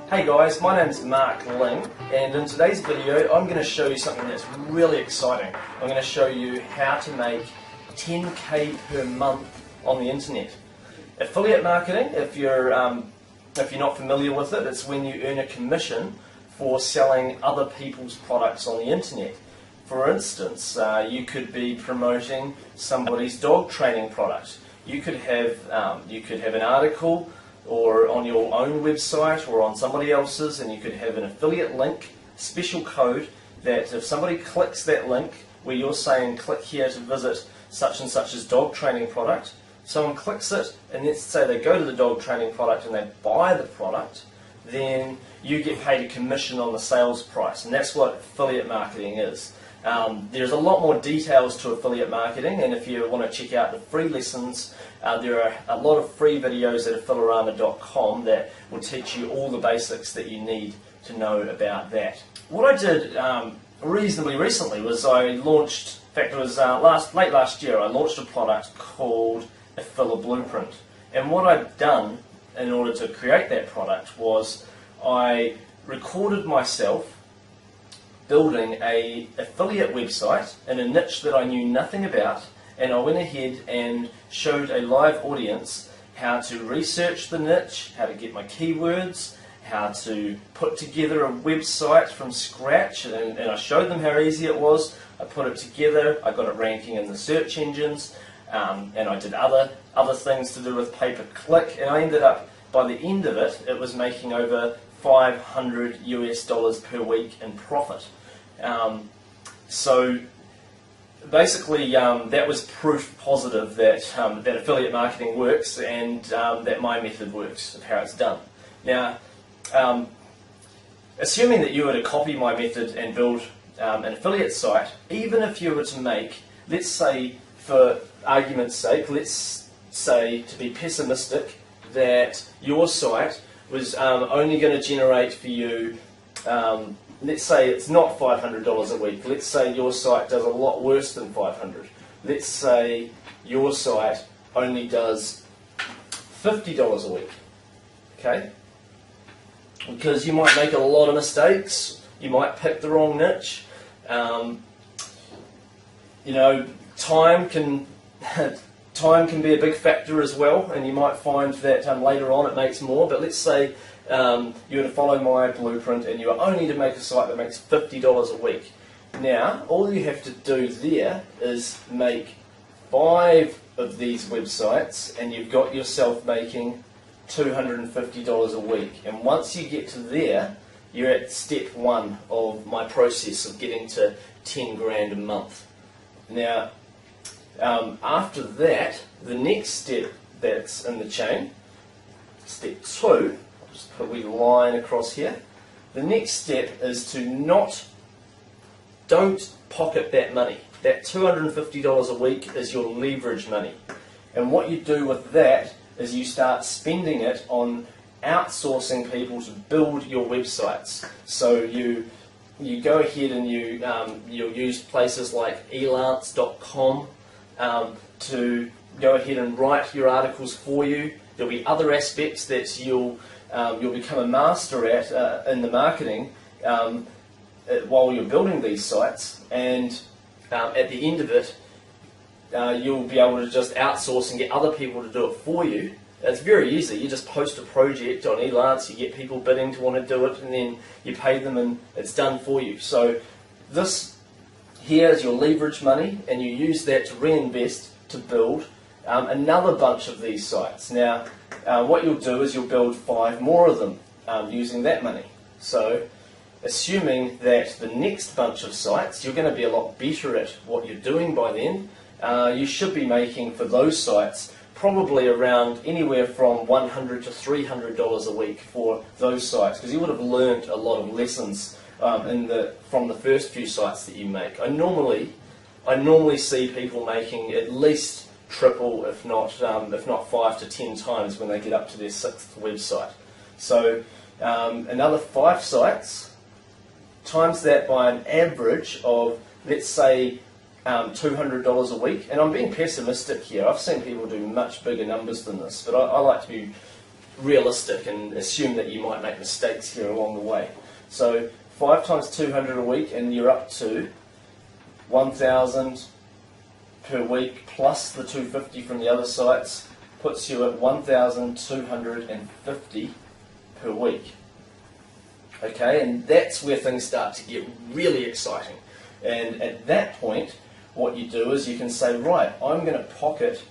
Hey guys, my name's Mark Ling, and in today's video I'm going to show you something that's really exciting. I'm going to show you how to make 10k per month on the internet. Affiliate marketing, if you're not familiar with it, it's when you earn a commission for selling other people's products on the internet. For instance, you could be promoting somebody's dog training product. You could have an article or on your own website or on somebody else's, and you could have an affiliate link, special code, that if somebody clicks that link where you're saying click here to visit such and such's dog training product, someone clicks it and let's say they go to the dog training product and they buy the product, then you get paid a commission on the sales price, and that's what affiliate marketing is. There's a lot more details to affiliate marketing, and if you want to check out the free lessons, there are a lot of free videos at affiliorama.com that will teach you all the basics that you need to know about that. What I did reasonably recently was I launched, in fact it was late last year, I launched a product called Affiliate Blueprint. And what I'd done in order to create that product was I recorded myself building an affiliate website in a niche that I knew nothing about, and I went ahead and showed a live audience how to research the niche, how to get my keywords, how to put together a website from scratch, and I showed them how easy it was. I put it together, I got it ranking in the search engines, and I did other things to do with pay-per-click, and I ended up, by the end of it, it was making over $500 US per week in profit. So basically that was proof positive that, that affiliate marketing works, and that my method works of how it's done. Now, assuming that you were to copy my method and build an affiliate site, even if you were to make, let's say for argument's sake, let's say to be pessimistic, that your site was only going to generate for you, let's say it's not $500 a week, let's say your site does a lot worse than $500. Let's say your site only does $50 a week, okay? Because you might make a lot of mistakes, you might pick the wrong niche, you know, time can be a big factor as well, and you might find that later on it makes more. But let's say you were to follow my blueprint and you are only to make a site that makes $50 a week. Now, all you have to do there is make 5 of these websites and you've got yourself making $250 a week. And once you get to there, you're at step 1 of my process of getting to 10 grand a month. Now, after that, the next step that's in the chain, step 2, I'll just put a wee line across here. The next step is to don't pocket that money. That $250 a week is your leverage money. And what you do with that is you start spending it on outsourcing people to build your websites. So you go ahead and you'll use places like elance.com to go ahead and write your articles for you. There'll be other aspects that you'll become a master at in the marketing while you're building these sites, and at the end of it you'll be able to just outsource and get other people to do it for you. It's very easy. You just post a project on Elance, you get people bidding to want to do it, and then you pay them and it's done for you. So this here is your leverage money, and you use that to reinvest to build another bunch of these sites. Now, what you'll do is you'll build 5 more of them using that money. So, assuming that the next bunch of sites, you're going to be a lot better at what you're doing by then, you should be making for those sites probably around anywhere from $100 to $300 a week for those sites, because you would have learned a lot of lessons from the first few sites that you make. I normally see people making at least triple, if not 5 to 10 times when they get up to their 6th website. So another 5 sites, times that by an average of, let's say, $200 a week, and I'm being pessimistic here. I've seen people do much bigger numbers than this, but I like to be realistic and assume that you might make mistakes here along the way. So 5 times 200 a week, and you're up to 1,000 per week plus the 250 from the other sites, puts you at 1,250 per week. Okay, and that's where things start to get really exciting. And at that point, what you do is you can say, right, I'm going to pocket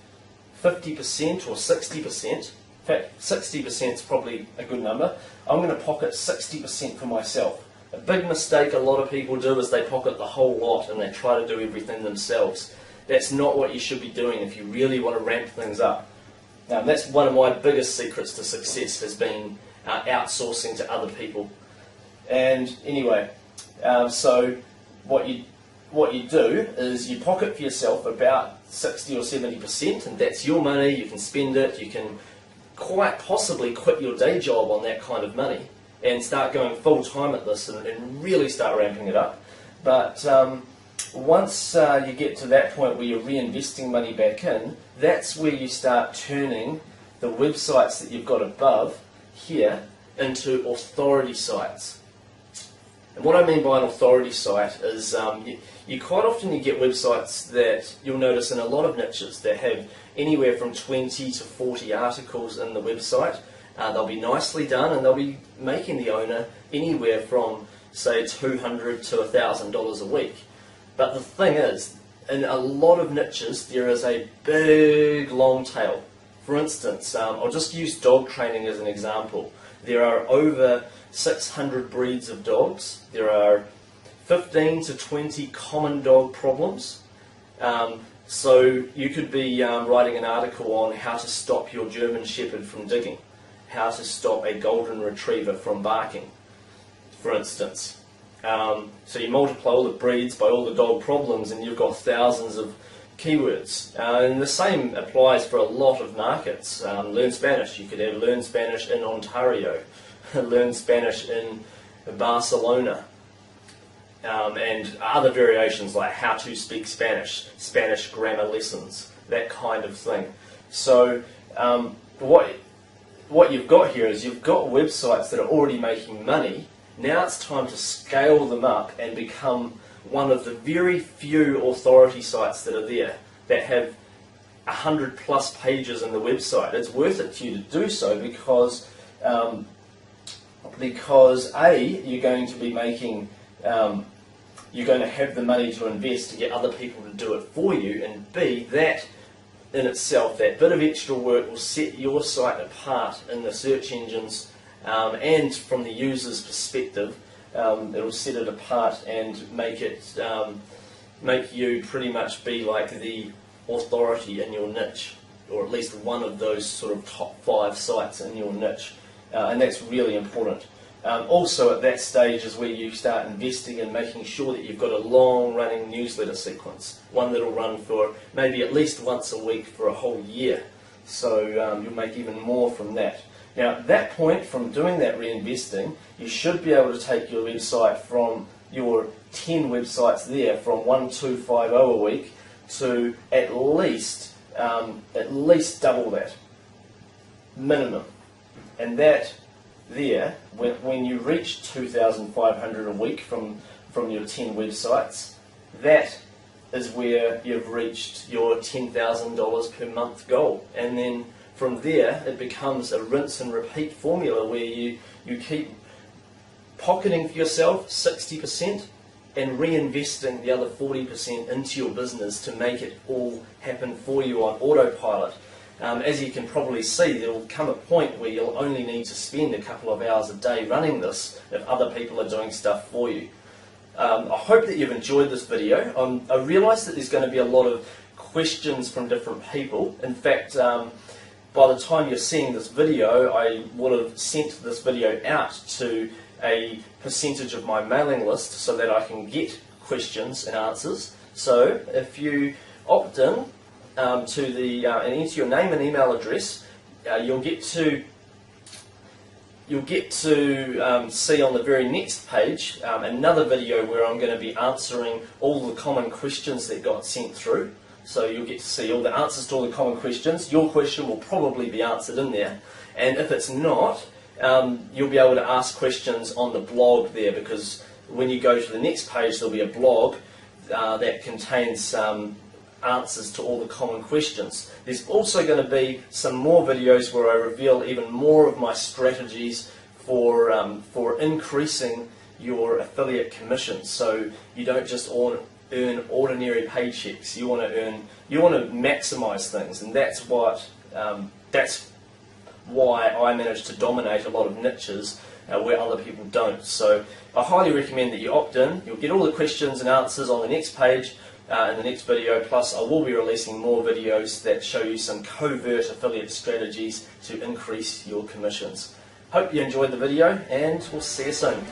50% or 60%. In fact, 60% is probably a good number. I'm going to pocket 60% for myself. A big mistake a lot of people do is they pocket the whole lot and they try to do everything themselves. That's not what you should be doing if you really want to ramp things up. Now, that's one of my biggest secrets to success, has been outsourcing to other people. And anyway, so what you do is you pocket for yourself about 60 or 70%, and that's your money. You can spend it. You can quite possibly quit your day job on that kind of money and start going full time at this and really start ramping it up. But once you get to that point where you're reinvesting money back in, that's where you start turning the websites that you've got above here into authority sites. And what I mean by an authority site is you quite often you get websites that you'll notice in a lot of niches that have anywhere from 20 to 40 articles in the website. They'll be nicely done and they'll be making the owner anywhere from, say, $200 to $1,000 a week. But the thing is, in a lot of niches there is a big long tail. For instance, I'll just use dog training as an example. There are over 600 breeds of dogs. There are 15 to 20 common dog problems. So you could be writing an article on how to stop your German Shepherd from digging, how to stop a Golden Retriever from barking, for instance. So you multiply all the breeds by all the dog problems and you've got thousands of keywords. And the same applies for a lot of markets. Learn Spanish. You could have Learn Spanish in Ontario, Learn Spanish in Barcelona, and other variations like how to speak Spanish, Spanish grammar lessons, that kind of thing. So what you've got here is you've got websites that are already making money. Now it's time to scale them up and become one of the very few authority sites that are there that have 100 plus pages in the website. It's worth it to you to do so because A, you're going to be making, you're going to have the money to invest to get other people to do it for you, and B, that in itself, that bit of extra work will set your site apart in the search engines, and from the user's perspective, it'll set it apart and make you pretty much be like the authority in your niche, or at least one of those sort of top 5 sites in your niche, and that's really important. Also at that stage is where you start investing in making sure that you've got a long-running newsletter sequence, one that'll run for maybe at least once a week for a whole year. So you'll make even more from that. Now at that point, from doing that reinvesting, you should be able to take your website from your 10 websites there from 1,250 a week to at least double that minimum, and that there, when you reach 2,500 a week from your 10 websites, that is where you've reached your $10,000 per month goal. And then from there, it becomes a rinse and repeat formula where you keep pocketing for yourself 60% and reinvesting the other 40% into your business to make it all happen for you on autopilot. As you can probably see, there will come a point where you'll only need to spend a couple of hours a day running this if other people are doing stuff for you. I hope that you've enjoyed this video. I realise that there's going to be a lot of questions from different people. In fact, by the time you're seeing this video, I would have sent this video out to a percentage of my mailing list so that I can get questions and answers. So if you opt in to the and enter your name and email address, you'll get to see on the very next page another video where I'm going to be answering all the common questions that got sent through. So you'll get to see all the answers to all the common questions. Your question will probably be answered in there. And if it's not, you'll be able to ask questions on the blog there, because when you go to the next page there'll be a blog that contains answers to all the common questions. There's also going to be some more videos where I reveal even more of my strategies for increasing your affiliate commissions. So you don't just earn ordinary paychecks. You want to maximize things, and that's why I managed to dominate a lot of niches where other people don't. So I highly recommend that you opt in. You'll get all the questions and answers on the next page in the next video, plus I will be releasing more videos that show you some covert affiliate strategies to increase your commissions. Hope you enjoyed the video, and we'll see you soon.